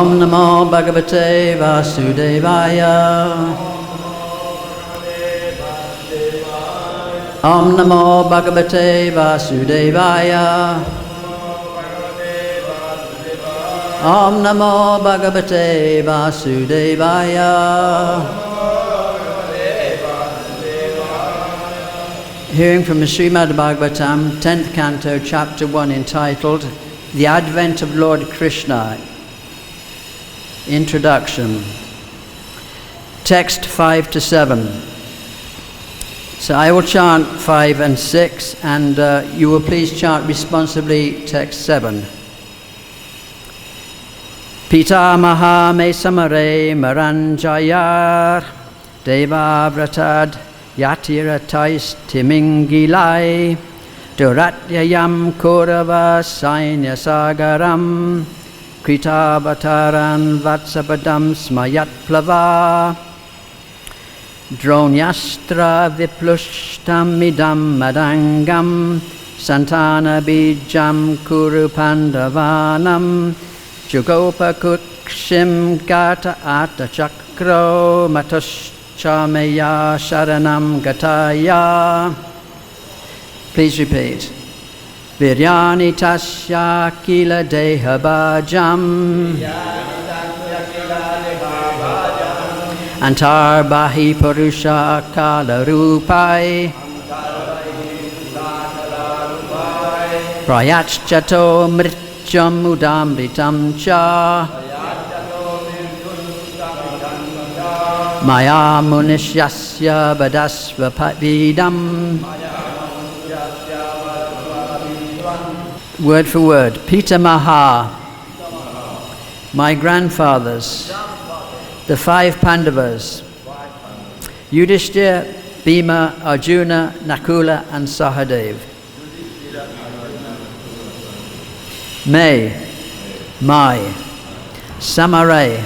Om Namo Bhagavate Vasudevaya. Om Namo Bhagavate Vasudevaya. Om Namo Bhagavate Vasudevaya. Hearing from the Srimad Bhagavatam, 10th Canto, Chapter 1, entitled The Advent of Lord Krishna. Introduction. Text 5 to 7. So I will chant 5 and 6, and you will please chant responsibly text 7. Pita Maha Me Samare Maranjayar Deva Vratad Yatiratais Timingilai Duratyayam Kurava Sainya Sagaram Kritabataran Vatsapadam Smayat Plava Dronyastra Viplushtam Idam Madangam Santana Bijam Kuru Pandavanam Jugopa Kukshim Gata Ata Chakro Matush Chameya Sharanam Gataya. Please repeat. Viryani Tasya Kila Deha Bhajam Antar Bahi Purusha Kala Rupai Prayachchato Mritcham Udamritam Cha Maya Munishyasya Badasva Vidam. Word for word. Pita Maha, my grandfathers, the 5 Pandavas, Yudhishthira, Bhima, Arjuna, Nakula and Sahadev. My, Samare,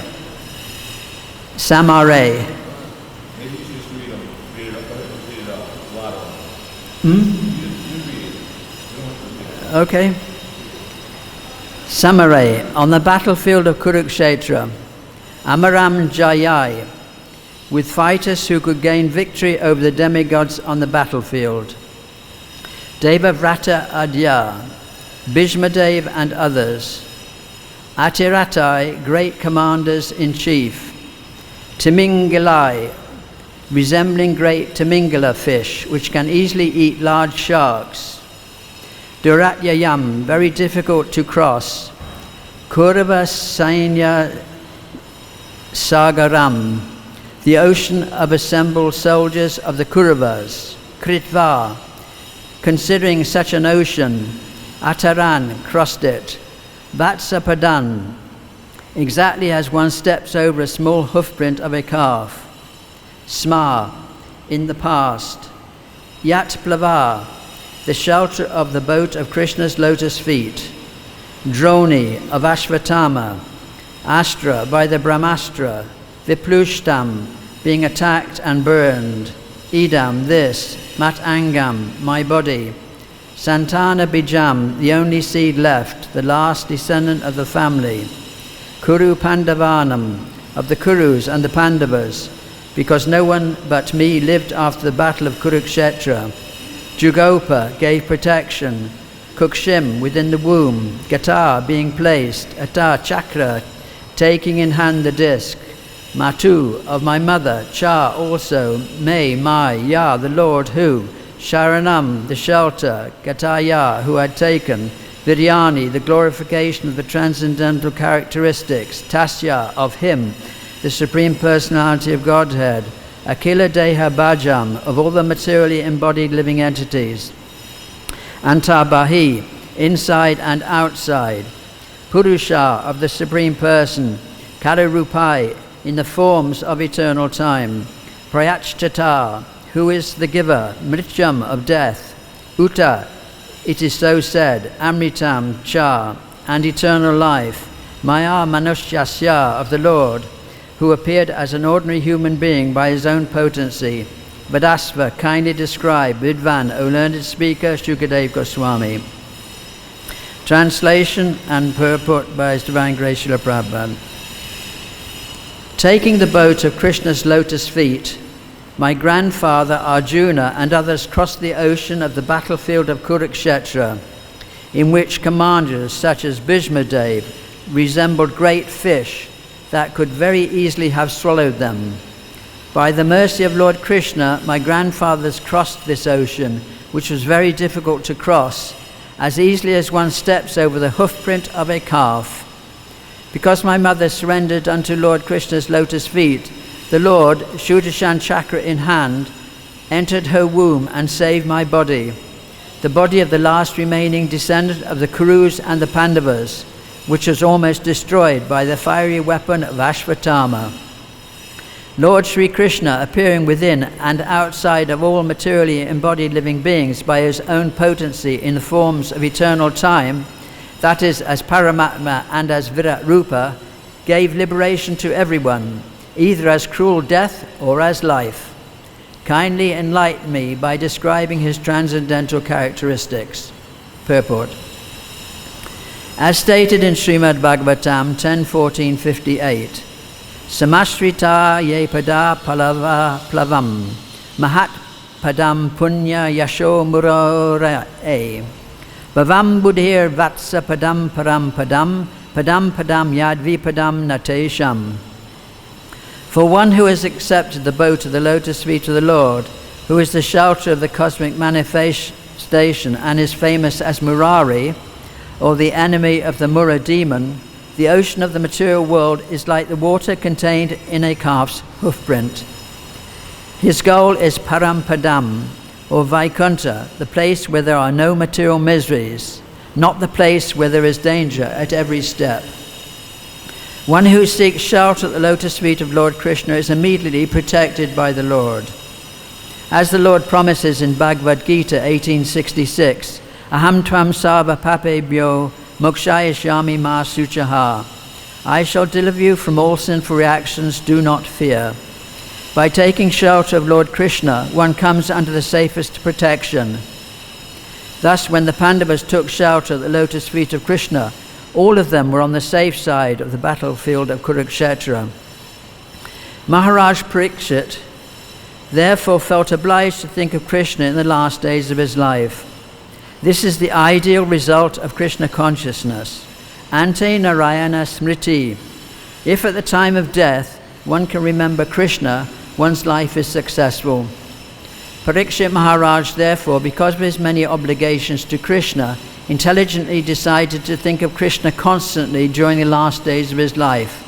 Okay. Samare, on the battlefield of Kurukshetra, Amaram Jayai, with fighters who could gain victory over the demigods on the battlefield. Devavrata Adya, Bhishmadev and others. Atiratai, great commanders in chief. Timingilai, resembling great Timingala fish, which can easily eat large sharks. Duratyayam, very difficult to cross. Kurava Sainya Sagaram, the ocean of assembled soldiers of the Kauravas. Kritva, considering such an ocean. Ataran, crossed it. Vatsapadan, exactly as one steps over a small hoofprint of a calf. Sma, in the past. Yat Plava, the shelter of the boat of Krishna's lotus feet. Droni, of Ashvatthama. Astra, by the Brahmastra. Viplushtam, being attacked and burned. Idam, this. Matangam, my body. Santana Bijam, the only seed left, the last descendant of the family. Kuru Pandavanam, of the Kurus and the Pandavas, because no one but me lived after the battle of Kurukshetra. Jugopa gave protection. Kukshim, within the womb. Gata, being placed. Ata, chakra, taking in hand the disc. Matu, of my mother. Cha, also. Me, my. Ya, the Lord, who. Sharanam, the shelter. Gataya, who had taken. Viryani, the glorification of the transcendental characteristics. Tasya, of him, the Supreme Personality of Godhead. Akila Deha Bhajam, of all the materially embodied living entities. Antabahi, inside and outside. Purusha, of the Supreme Person. Kalarupai, in the forms of eternal time. Prayachchata, who is the giver. Mrityam, of death. Uta, it is so said. Amritam, cha, and eternal life. Maya Manushyasya, of the Lord, who appeared as an ordinary human being by his own potency. Vadasva, kindly describe. Vidvan, O learned speaker, Shukadev Goswami. Translation and purport by His Divine Grace Srila Prabhupada. Taking the boat of Krishna's lotus feet, my grandfather Arjuna and others crossed the ocean of the battlefield of Kurukshetra, in which commanders such as Bhishmadev resembled great fish that could very easily have swallowed them. By the mercy of Lord Krishna, my grandfathers crossed this ocean, which was very difficult to cross, as easily as one steps over the hoofprint of a calf. Because my mother surrendered unto Lord Krishna's lotus feet, the Lord, Sudarshan Chakra in hand, entered her womb and saved my body, the body of the last remaining descendant of the Kurus and the Pandavas, which was almost destroyed by the fiery weapon of Ashvatthama. Lord Sri Krishna, appearing within and outside of all materially embodied living beings by his own potency in the forms of eternal time, that is, as Paramatma and as Virat Rupa, gave liberation to everyone, either as cruel death or as life. Kindly enlighten me by describing his transcendental characteristics. Purport. As stated in Srimad Bhagavatam 10.14.58, Samashrita ye pada palava plavam, mahat padam punya yasho murore, bhavam buddhir vatsa padam param padam, padam padam yadvi padam natesham. For one who has accepted the boat of the lotus feet of the Lord, who is the shelter of the cosmic manifestation and is famous as Murari, or the enemy of the Mura demon, the ocean of the material world is like the water contained in a calf's hoofprint. His goal is Parampadam, or Vaikuntha, the place where there are no material miseries, not the place where there is danger at every step. One who seeks shelter at the lotus feet of Lord Krishna is immediately protected by the Lord. As the Lord promises in Bhagavad-Gita 1866, Aham tvam sarva papebhyo mokshayashyami ma suchaha. I shall deliver you from all sinful reactions, do not fear. By taking shelter of Lord Krishna, one comes under the safest protection. Thus, when the Pandavas took shelter at the lotus feet of Krishna, all of them were on the safe side of the battlefield of Kurukshetra. Maharaj Parikshit therefore felt obliged to think of Krishna in the last days of his life. This is the ideal result of Krishna consciousness. Ante Narayana Smriti. If at the time of death one can remember Krishna, one's life is successful. Parikshit Maharaj, therefore, because of his many obligations to Krishna, intelligently decided to think of Krishna constantly during the last days of his life.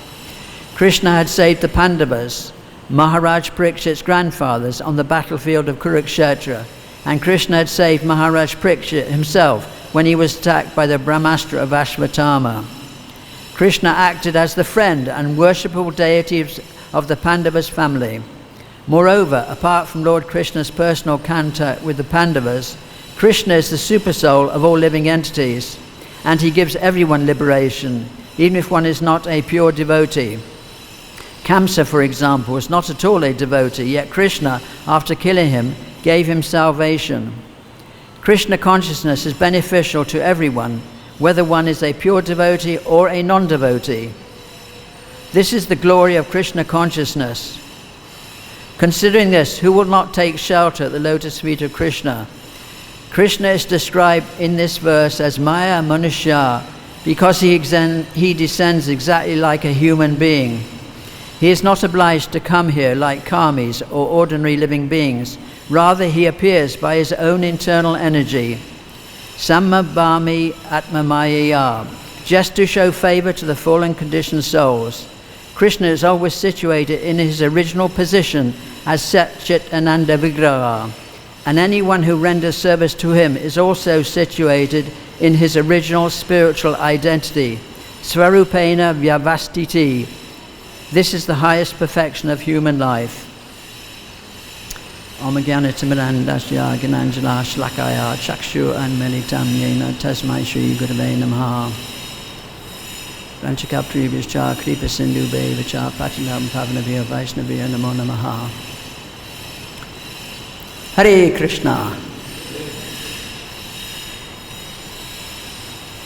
Krishna had saved the Pandavas, Maharaj Parikshit's grandfathers, on the battlefield of Kurukshetra, and Krishna had saved Maharaj Parikshit himself when he was attacked by the Brahmastra of Ashvatthama. Krishna acted as the friend and worshipable deity of the Pandavas family. Moreover, apart from Lord Krishna's personal contact with the Pandavas, Krishna is the supersoul of all living entities, and he gives everyone liberation, even if one is not a pure devotee. Kamsa, for example, was not at all a devotee, yet Krishna, after killing him, gave him salvation. Krishna consciousness is beneficial to everyone, whether one is a pure devotee or a non-devotee. This is the glory of Krishna consciousness. Considering this, who will not take shelter at the lotus feet of Krishna? Krishna is described in this verse as Maya Manushya because he descends exactly like a human being. He is not obliged to come here like karmis or ordinary living beings. Rather, he appears by his own internal energy. Sammabhami Atmamayaya, just to show favor to the fallen conditioned souls. Krishna is always situated in his original position as Sat Chit Ananda Vigraha, and anyone who renders service to him is also situated in his original spiritual identity, Svarupena Vyavastiti. This is the highest perfection of human life. Om Jnana-timirandasya Gnanjana Shlakaya Chakshu Anmelitam Yena Tasmai Shri Gurave Namaha. Ranchakaptribhishcha Kripa Sindhu Bevacha Patinam Pavanabhya Vaishnavya Namo Namaha. Hare Krishna.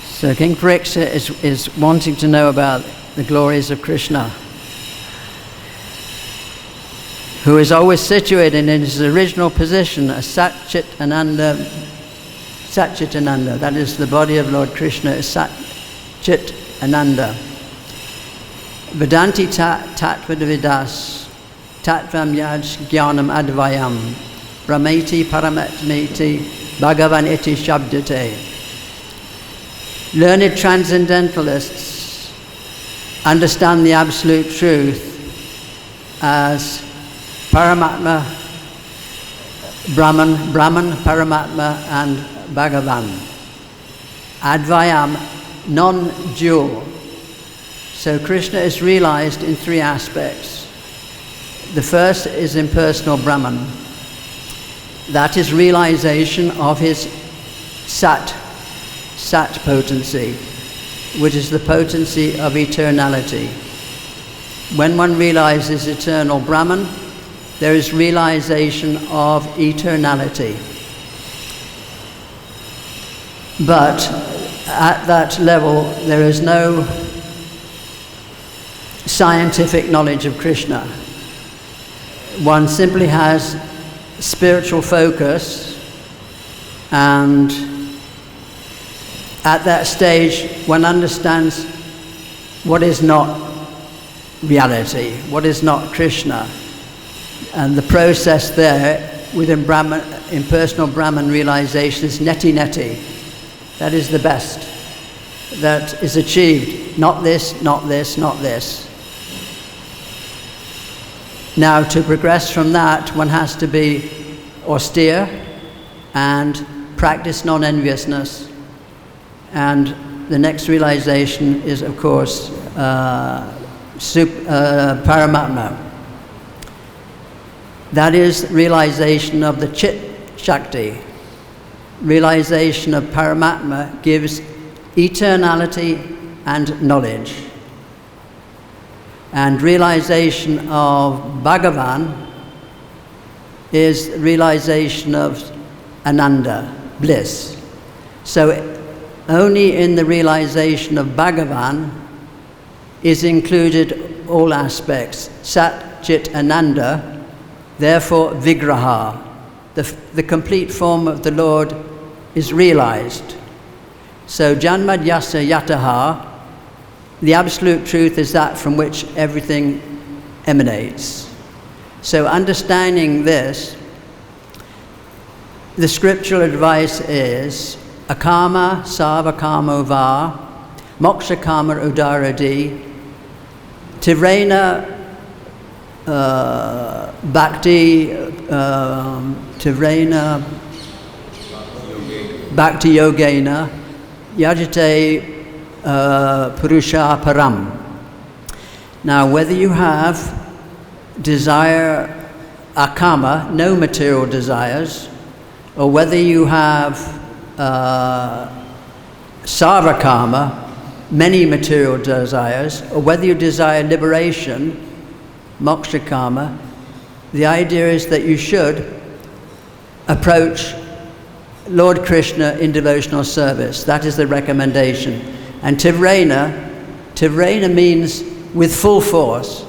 So King Parikshit is wanting to know about the glories of Krishna. who is always situated in his original position as Satchitananda. Satchitananda, that is the body of Lord Krishna, is Satchitananda. Vedanti tattvavidas tattvam yaj jnanam advayam brahmeti paramatmeti bhagavan iti shabdate. Learned transcendentalists understand the absolute truth as Paramatma, Brahman, Paramatma and Bhagavan. Advayam, non-dual. So Krishna is realized in three aspects. The first is impersonal Brahman. That is realization of his Sat potency, which is the potency of eternality. When one realizes eternal Brahman, there is realization of eternality. But at that level, there is no scientific knowledge of Krishna. One simply has spiritual focus, and at that stage, one understands what is not reality, what is not Krishna. And the process there within Brahman, impersonal Brahman realization is neti. That is the best that is achieved. Not this, not this, not this. Now, to progress from that, one has to be austere and practice non-enviousness. And the next realization is, of course, Paramatma. That is realization of the Chit Shakti. Realization of Paramatma gives eternality and knowledge. And realization of Bhagavan is realization of Ananda, bliss. So only in the realization of Bhagavan is included all aspects. Sat, Chit, Ananda, therefore Vigraha. The complete form of the Lord is realized. So Janmadhyasa Yataha, the absolute truth is that from which everything emanates. So understanding this, the scriptural advice is akama sarvakamo va moksha kama udaradi tivrena bhakti-yogena yajate purusha param. Now, whether you have desire akama, no material desires, or whether you have sarvakama, many material desires, or whether you desire liberation, moksha kama, the idea is that you should approach Lord Krishna in devotional service. That is the recommendation. And tivrena means with full force.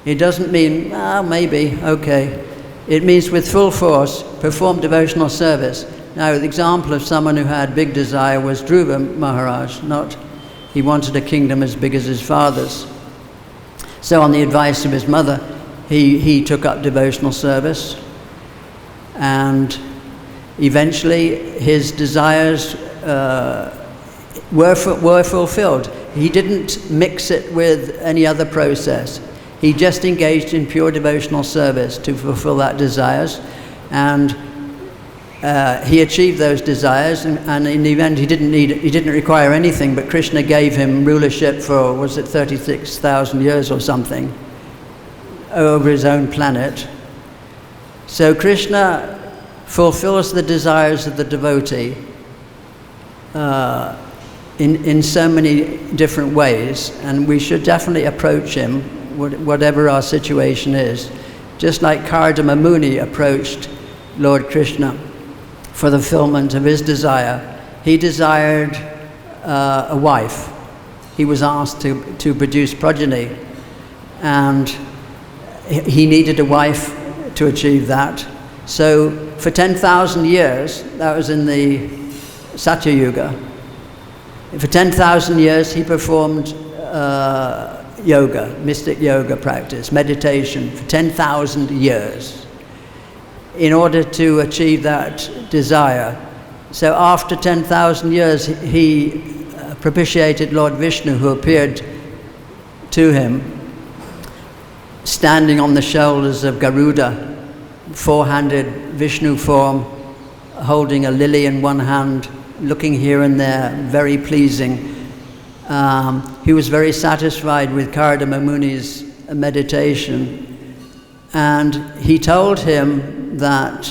It doesn't mean, maybe, okay. It means with full force, perform devotional service. Now, the example of someone who had big desire was Dhruva Maharaj. He wanted a kingdom as big as his father's. So on the advice of his mother, he took up devotional service, and eventually his desires were fulfilled. He didn't mix it with any other process. He just engaged in pure devotional service to fulfill that desires, and he achieved those desires, and in the end he didn't require anything, but Krishna gave him rulership for, was it 36,000 years or something, over his own planet. So Krishna fulfills the desires of the devotee in so many different ways, and we should definitely approach him whatever our situation is, just like Kardama Muni approached Lord Krishna for the fulfillment of his desire. He desired a wife. He was asked to produce progeny, and he needed a wife to achieve that. So for 10,000 years, that was in the Satya Yuga, for 10,000 years he performed yoga, mystic yoga practice, meditation for 10,000 years in order to achieve that desire. So after 10,000 years he propitiated Lord Vishnu, who appeared to him standing on the shoulders of Garuda, four-handed Vishnu form, holding a lily in one hand, looking here and there, very pleasing. He was very satisfied with Kardama Muni's meditation, and he told him that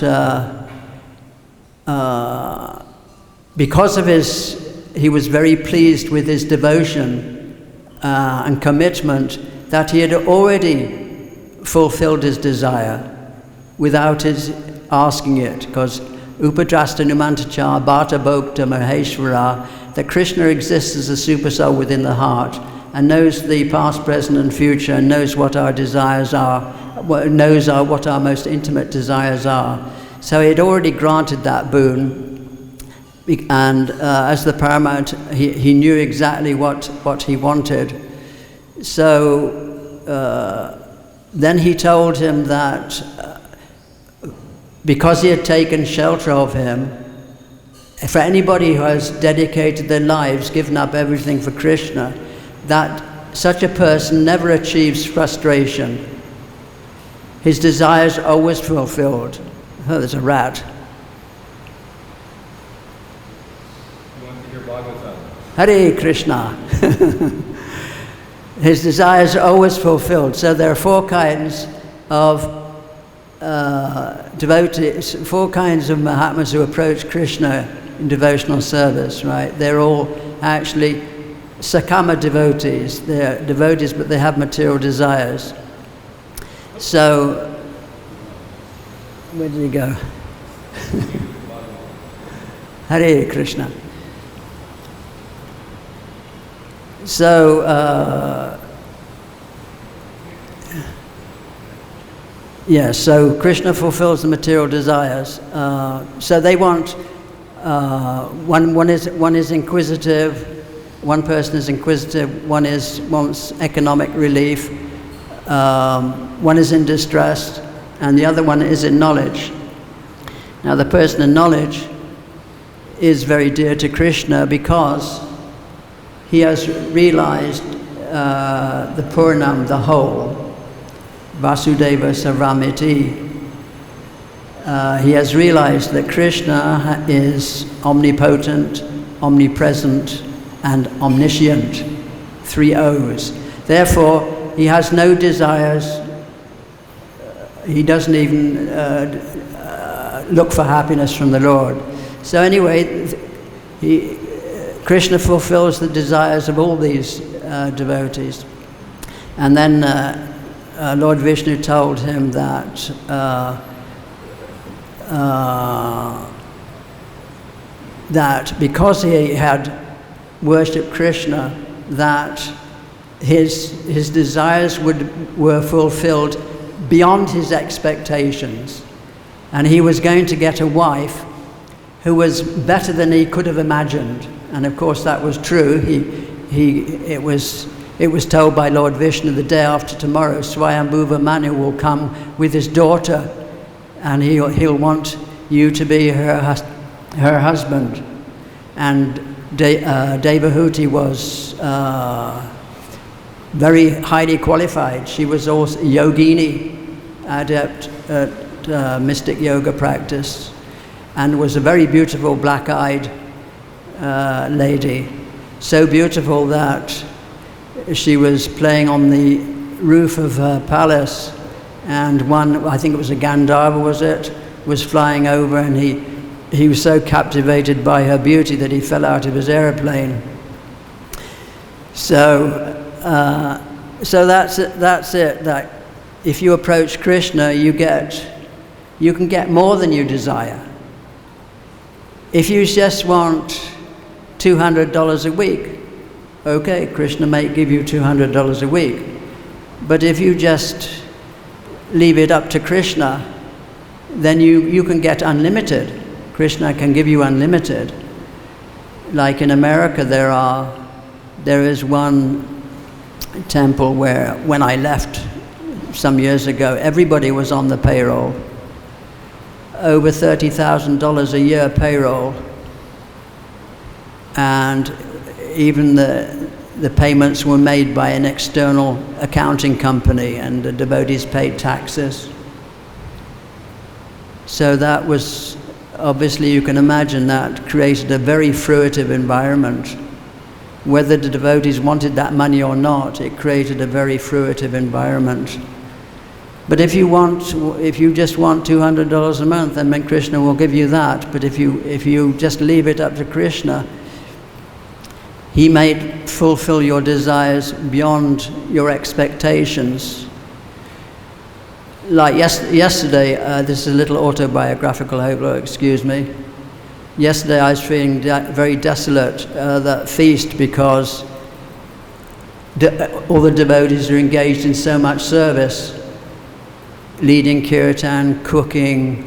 because of he was very pleased with his devotion and commitment, that he had already fulfilled his desire without his asking it, because Upadrasta Numantacha Bhata Bhokta Maheshwara, that Krishna exists as a supersoul within the heart and knows the past, present and future, and knows what our desires are, knows what our most intimate desires are. So he had already granted that boon, and as the paramount, he knew exactly what he wanted. So then he told him that because he had taken shelter of him, for anybody who has dedicated their lives, given up everything for Krishna, that such a person never achieves frustration. His desires are always fulfilled. Oh, there's a rat. You want to hear Bhagavad-Gita? Hare Krishna. His desires are always fulfilled. So there are four kinds of devotees, four kinds of Mahatmas who approach Krishna in devotional service, right? They're all actually Sakama devotees. They're devotees, but they have material desires. So, where did he go? Hare Krishna. So, yes, so Krishna fulfills the material desires. So they want, one is inquisitive, one person is inquisitive, one wants economic relief, one is in distress, and the other one is in knowledge. Now the person in knowledge is very dear to Krishna because he has realized the Purnam, the whole, Vasudeva Sarvamiti. He has realized that Krishna is omnipotent, omnipresent, and omniscient, 3 O's. Therefore, he has no desires. He doesn't even look for happiness from the Lord. So anyway, Krishna fulfills the desires of all these devotees. And then Lord Vishnu told him that that because he had worshipped Krishna, that his desires were fulfilled beyond his expectations, and he was going to get a wife who was better than he could have imagined. And of course that was true. It was told by Lord Vishnu, the day after tomorrow, Swayambhuva Manu will come with his daughter, and he'll want you to be her husband. And Devahuti was very highly qualified. She was also a yogini, adept at mystic yoga practice, and was a very beautiful black-eyed lady. So beautiful that she was playing on the roof of her palace, and one, I think it was a Gandharva, was flying over, and he was so captivated by her beauty that he fell out of his airplane. So that's it. That if you approach Krishna, you can get more than you desire. If you just want $200 a week, okay, Krishna may give you $200 a week. But if you just leave it up to Krishna, then you can get unlimited. Krishna can give you unlimited. Like in America, there is one temple where, when I left some years ago, everybody was on the payroll. Over $30,000 a year payroll. And even the payments were made by an external accounting company, and the devotees paid taxes. So that was, obviously you can imagine, that created a very fruitive environment. Whether the devotees wanted that money or not, it created a very fruitive environment. But if you just want $200 a month, then Krishna will give you that. But if you just leave it up to Krishna, he may fulfill your desires beyond your expectations. Like yesterday, this is a little autobiographical, excuse me. Yesterday I was feeling very desolate, that feast, because all the devotees are engaged in so much service, leading kirtan, cooking,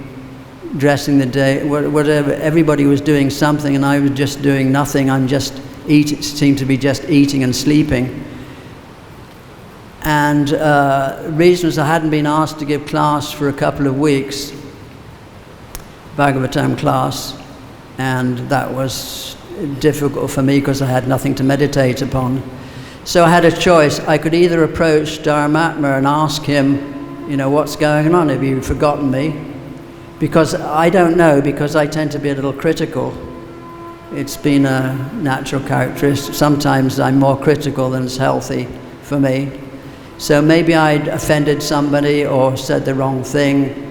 dressing the day, whatever. Everybody was doing something, and I was just doing nothing. Seemed to be just eating and sleeping. And the reason was I hadn't been asked to give class for a couple of weeks, Bhagavatam class, and that was difficult for me because I had nothing to meditate upon. So I had a choice. I could either approach Dharmatma and ask him, what's going on? Have you forgotten me? Because I don't know, because I tend to be a little critical. It's been a natural characteristic. Sometimes I'm more critical than is healthy for me. So maybe I'd offended somebody or said the wrong thing,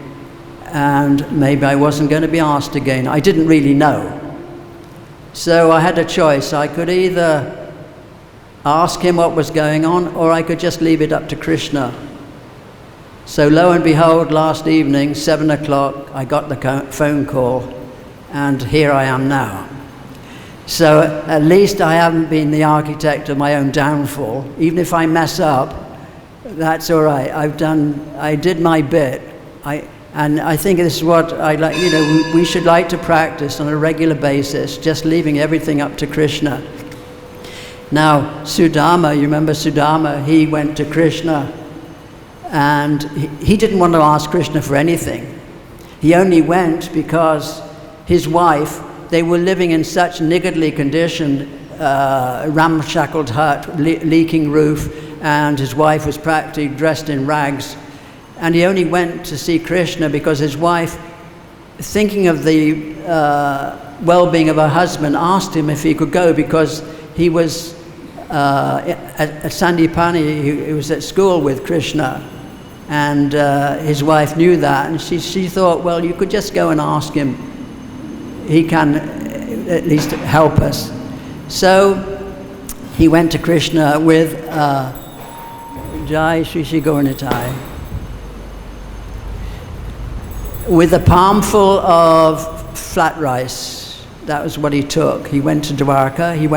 and maybe I wasn't going to be asked again. I didn't really know. So I had a choice. I could either ask him what was going on, or I could just leave it up to Krishna. So lo and behold, last evening, 7 o'clock, I got the phone call, and here I am now. So at least I haven't been the architect of my own downfall. Even if I mess up, that's all right. I did my bit. And I think this is what I like, we should like to practice on a regular basis, just leaving everything up to Krishna. Now, Sudama, you remember Sudama, he went to Krishna, and he didn't want to ask Krishna for anything. He only went because his wife, they were living in such niggardly condition, ramshackled hut, leaking roof, and his wife was practically dressed in rags. And he only went to see Krishna because his wife, thinking of the well-being of her husband, asked him if he could go, because he was at Sandipani, he was at school with Krishna, and his wife knew that, and she thought, well, you could just go and ask him. He can at least help us. So he went to Krishna with Jai Shri Shri Gauranitai, with a palmful of flat rice. That was what he took. He went to Dwarka, he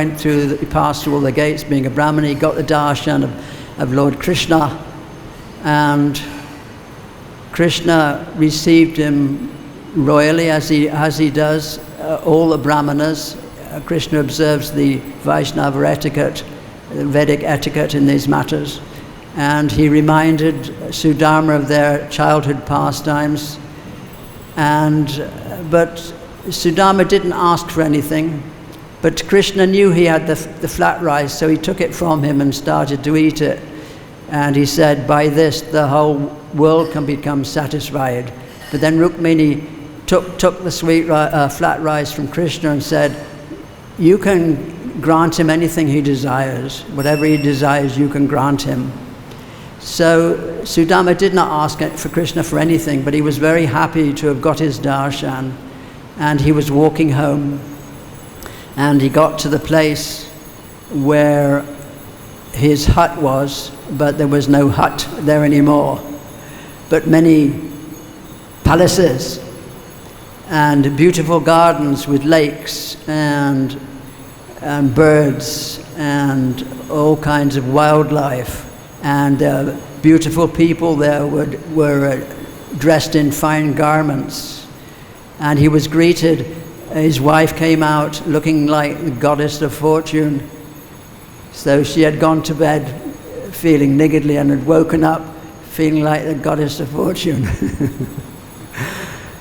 passed through all the gates, being a Brahmin, he got the darshan of Lord Krishna, and Krishna received him royally, as he does all the Brahmanas. Krishna observes the Vaishnava etiquette, the Vedic etiquette in these matters, and he reminded Sudama of their childhood pastimes. But Sudama didn't ask for anything, but Krishna knew he had the flat rice, so he took it from him and started to eat it. And he said, by this the whole world can become satisfied. But then Rukmini took the sweet flat rice from Krishna and said, you can grant him anything he desires. Whatever he desires, you can grant him. So Sudama did not ask for Krishna for anything, but he was very happy to have got his darshan. And he was walking home, and he got to the place where his hut was, but there was no hut there anymore, but many palaces and beautiful gardens with lakes and birds and all kinds of wildlife, and beautiful people there were dressed in fine garments, and he was greeted. His wife came out looking like the goddess of fortune. So she had gone to bed feeling niggardly and had woken up feeling like the goddess of fortune.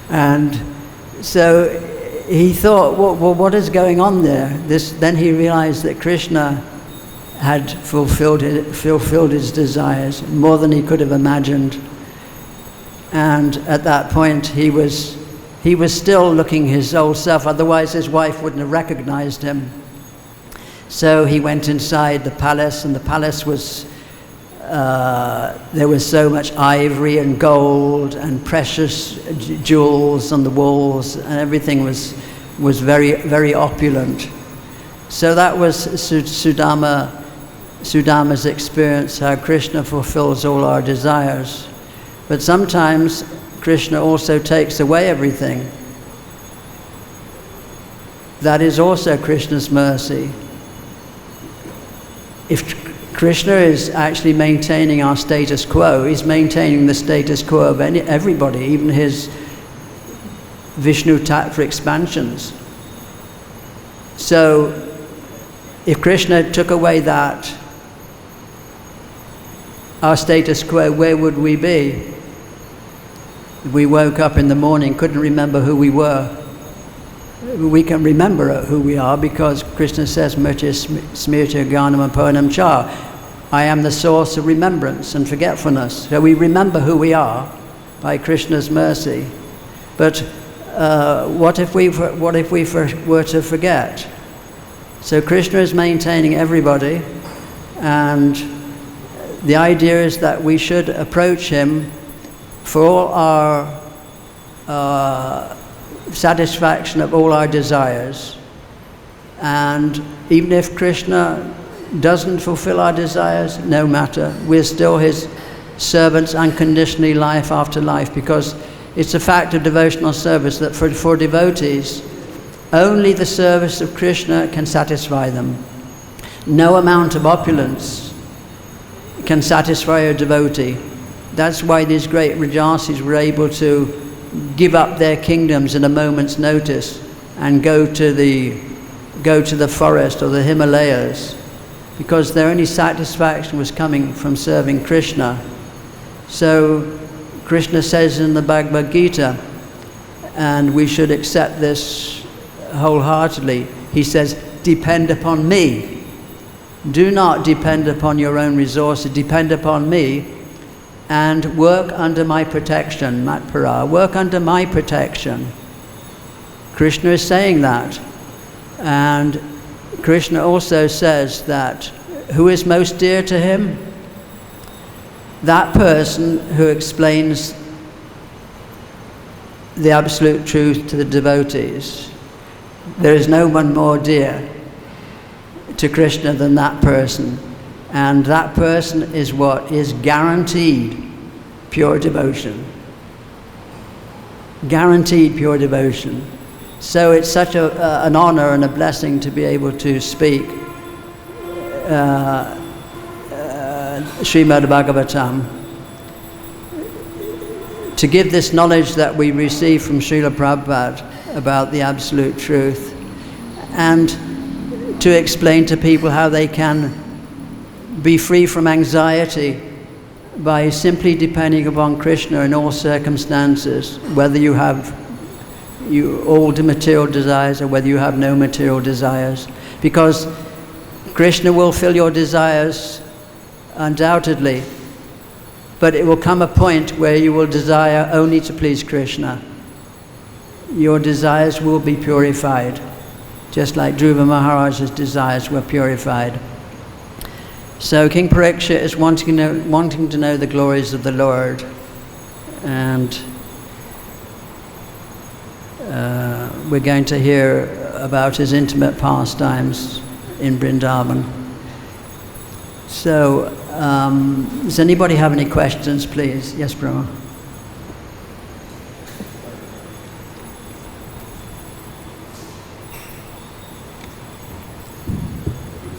And so he thought, well, what is going on there? Then he realized that Krishna had fulfilled his desires more than he could have imagined. And at that point, he was still looking his old self. Otherwise, his wife wouldn't have recognized him. So he went inside the palace, and the palace was, there was so much ivory and gold and precious jewels on the walls, and everything was very, very opulent. So that was Sudama's experience, how Krishna fulfills all our desires. But sometimes Krishna also takes away everything. That is also Krishna's mercy. If Krishna is actually maintaining our status quo, he's maintaining the status quo of everybody, even his Vishnu Tattva expansions. So if Krishna took away that, our status quo, where would we be? If we woke up in the morning, couldn't remember who we were. We can remember who we are because Krishna says, Maitreya smriti jnanam apohanam cha. I am the source of remembrance and forgetfulness. So we remember who we are by Krishna's mercy. But what if we were to forget? So Krishna is maintaining everybody, and the idea is that we should approach him for all our satisfaction of all our desires. And even if Krishna doesn't fulfill our desires, no matter, we're still his servants unconditionally, life after life, because it's a fact of devotional service that for devotees, only the service of Krishna can satisfy them. No amount of opulence can satisfy a devotee. That's why these great Rajasis were able to give up their kingdoms in a moment's notice and go to the forest or the Himalayas, because their only satisfaction was coming from serving Krishna. So Krishna says in the Bhagavad-Gita, and we should accept this wholeheartedly, he says, depend upon me. Do not depend upon your own resources, depend upon me and work under my protection, Maitreya, work under my protection. Krishna is saying that. And Krishna also says that who is most dear to him? That person who explains the absolute truth to the devotees. There is no one more dear to Krishna than that person. And that person is what is guaranteed pure devotion. Guaranteed pure devotion. So it's such an honor and a blessing to be able to speak Srimad Bhagavatam, to give this knowledge that we receive from Srila Prabhupada about the absolute truth, and to explain to people how they can be free from anxiety by simply depending upon Krishna in all circumstances, whether you have all the material desires or whether you have no material desires. Because Krishna will fill your desires undoubtedly, but it will come a point where you will desire only to please Krishna. Your desires will be purified, just like Dhruva Maharaj's desires were purified. So King Parikshit is wanting to know the glories of the Lord, and we're going to hear about his intimate pastimes in Vrindavan. So, does anybody have any questions, please? Yes, Brahma.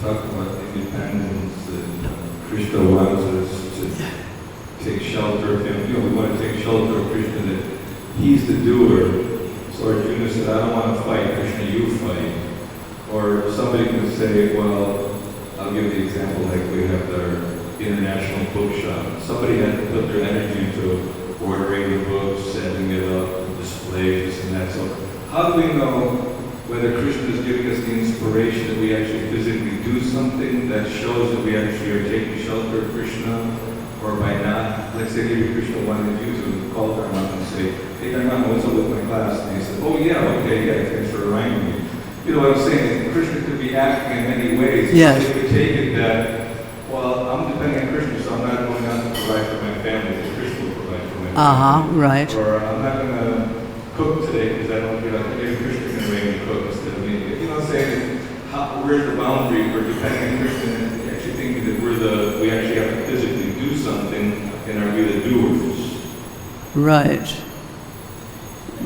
Talk about independence, and Krishna wants us to shelter of him. We want to take shelter of Krishna, that he's the doer. So Arjuna said, I don't want to fight, Krishna, you fight. Or somebody can say, well, I'll give the example like we have our international bookshop. Somebody had to put their energy into ordering the books, setting it up, displays, and that. So how do we know whether Krishna is giving us the inspiration that we actually physically do something that shows that we actually are taking shelter of Krishna, or by not? Let's say maybe Krishna wanted you to call Dharma and say, hey Dharma, what's up with my class? And he said, oh yeah, okay, yeah, thanks for reminding me. You know what I'm saying? Krishna could be acting in many ways. Yes. So we could take it that, well, I'm depending on Krishna, so I'm not going out to provide for my family, because Krishna will provide for my family. Right. Or I'm not going to cook today because I don't feel like maybe Krishna can make me cook instead of me. You know what I'm saying? Where's the boundary? We're depending on Krishna and actually thinking that we actually have to physically do something, and are we the doers? Right.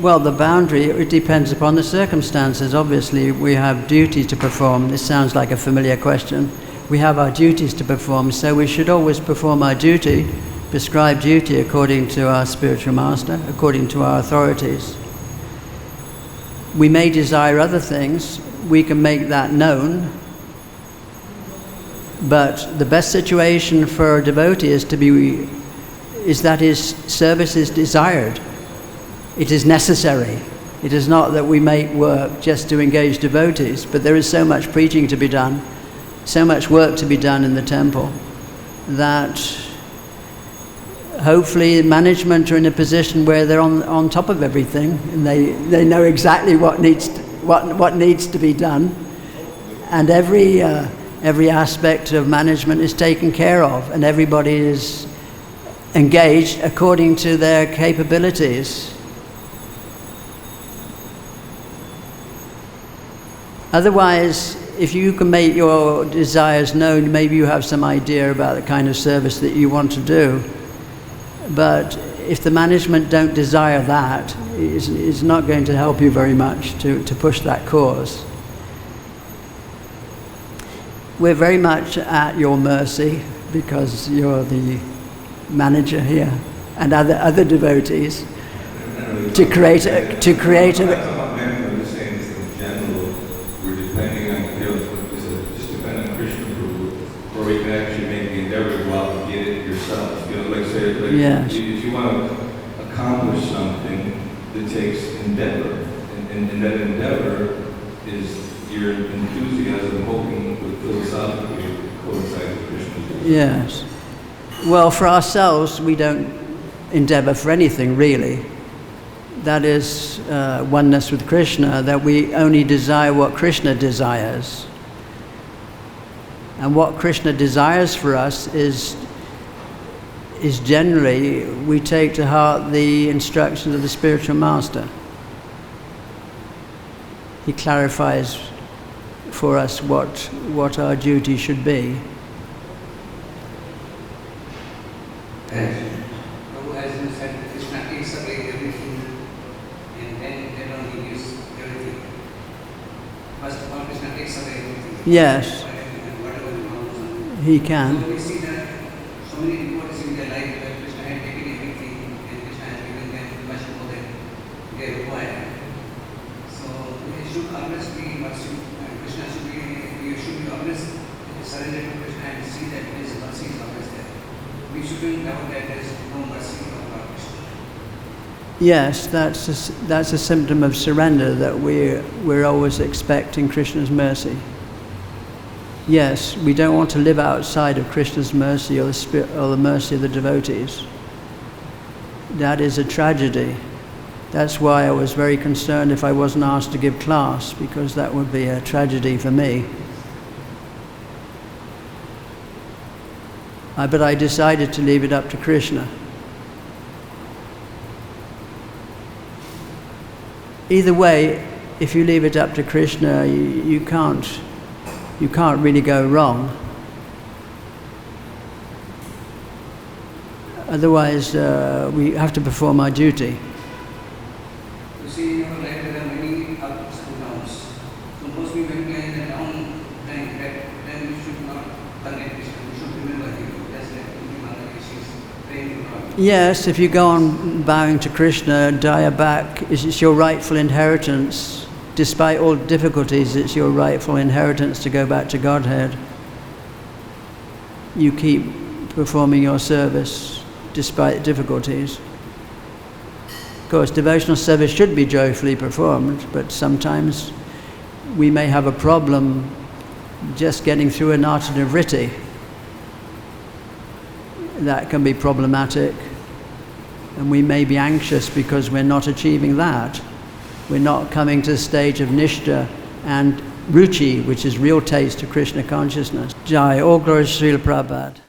Well, the boundary, it depends upon the circumstances. Obviously, we have duties to perform. This sounds like a familiar question. We have our duties to perform, so we should always perform our duty, prescribed duty according to our spiritual master, according to our authorities. We may desire other things. We can make that known. But the best situation for a devotee is that his service is desired. It is necessary. It is not that we make work just to engage devotees, but there is so much preaching to be done, so much work to be done in the temple, that hopefully management are in a position where they're on top of everything, and they know exactly what needs to be done, and every aspect of management is taken care of, and everybody is engaged according to their capabilities. Otherwise, if you can make your desires known, maybe you have some idea about the kind of service that you want to do. But if the management don't desire that, it's not going to help you very much to push that cause. We're very much at your mercy because you're the manager here, and other devotees, to create a we can actually make the endeavor to go out and get it yourself. Yes. If you want to accomplish something, it takes endeavor. And that endeavor is your enthusiasm, hoping with philosophically coincide with Krishna. Yes. Well, for ourselves, we don't endeavor for anything, really. That is oneness with Krishna, that we only desire what Krishna desires. And what Krishna desires for us is generally, we take to heart the instructions of the spiritual master. He clarifies for us what our duty should be. As you said, Krishna takes away everything, and then only gives everything. First of all, Krishna takes away everything. Yes. He can. So we see that so many devotees in their life where Krishna had taken everything and Krishna has given them much more than they require. So we should always be mercy, and Krishna should be always surrender to Krishna and see that His mercy is always there. We shouldn't doubt that there is no mercy of our Krishna. Yes, that's a symptom of surrender, that we're always expecting Krishna's mercy. Yes, we don't want to live outside of Krishna's mercy or the mercy of the devotees. That is a tragedy. That's why I was very concerned if I wasn't asked to give class, because that would be a tragedy for me. But I decided to leave it up to Krishna. Either way, if you leave it up to Krishna, you can't really go wrong. Otherwise, we have to perform our duty. You see, in our life there are many ups and downs. So mostly when we are in a down time, then we should not forget Krishna. We should remember Him. Just like Mother, she is praying to problem. Yes, if you go on bowing to Krishna, daya back, it's your rightful inheritance. Despite all difficulties, it's your rightful inheritance to go back to Godhead. You keep performing your service despite difficulties. Of course, devotional service should be joyfully performed, but sometimes we may have a problem just getting through an artana vritti. That can be problematic, and we may be anxious because we're not achieving that. We're not coming to the stage of nishta and ruchi, which is real taste of Krishna consciousness. Jai, all glories to Srila Prabhupada.